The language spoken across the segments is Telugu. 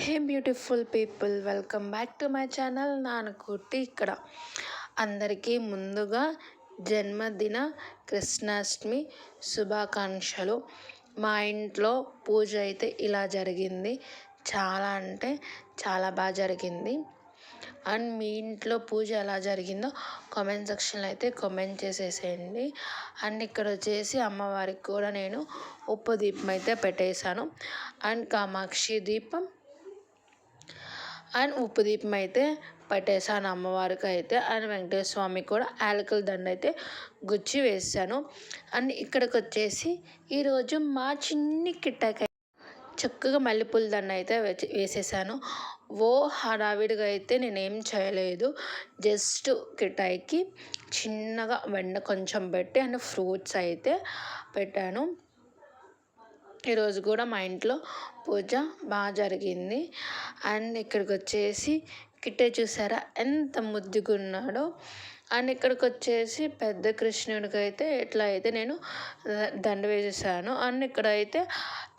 Hey beautiful people, welcome back to my channel Nanukutti. ఇక్కడ అందరికీ ముందుగా జన్మదిన కృష్ణాష్టమి శుభాకాంక్షలు. మా ఇంట్లో పూజ అయితే ఇలా జరిగింది. చాలా అంటే చాలా బాగా జరిగింది. అండ్ మీ ఇంట్లో పూజ ఎలా జరిగిందో కామెంట్ సెక్షన్లో అయితే కామెంట్ చేసేసేయండి. అండ్ ఇక్కడ వచ్చేసి అమ్మవారికి కూడా నేను ఉప్పు దీపం అయితే పెట్టేశాను. అండ్ కామాక్షి దీపం అండ్ ఉప్పు దీపం అయితే పెట్టేశాను అమ్మవారికి అయితే. అండ్ వెంకటేశ్వర స్వామికి కూడా యాలకుల దండ అయితే గుచ్చి వేసాను. అండ్ ఇక్కడికి వచ్చేసి ఈరోజు మా చిన్ని కిట్టకి చక్కగా మల్లెపూల దండ అయితే వేసేసాను. హడావిడిగా అయితే నేనేం చేయలేదు. జస్ట్ కిటాయికి చిన్నగా వెన్న కొంచెం పెట్టి అండ్ ఫ్రూట్స్ అయితే పెట్టాను. ఈరోజు కూడా మా ఇంట్లో పూజ బాగా జరిగింది. అండ్ ఇక్కడికి వచ్చేసి కిట్టే చూసారా ఎంత ముద్దుగా ఉన్నాడో. అండ్ ఇక్కడికి వచ్చేసి పెద్ద కృష్ణుడికి అయితే ఇట్లా అయితే నేను దండ వేసేసాను. అండ్ ఇక్కడైతే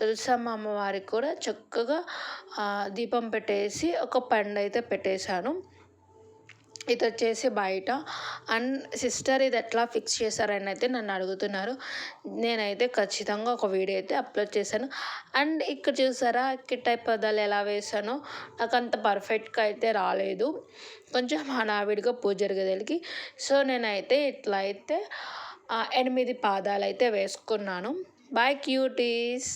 తులసమ్మ అమ్మవారికి కూడా చక్కగా దీపం పెట్టేసి ఒక పండు అయితే పెట్టేశాను. ఇది వచ్చేసి బయట. అండ్ సిస్టర్ ఇది ఎట్లా ఫిక్స్ చేశారని అయితే నన్ను అడుగుతున్నారు. నేనైతే ఖచ్చితంగా ఒక వీడియో అయితే అప్లోడ్ చేశాను. అండ్ ఇక్కడ చూసారా కిట్టై పదాలు ఎలా వేసానో నాకు అంత పర్ఫెక్ట్గా అయితే రాలేదు. కొంచెం హడావిడిగా పూజ జరిగేదానికి. సో నేనైతే ఇట్లా అయితే 8 పాదాలు అయితే వేసుకున్నాను. Bye cuties.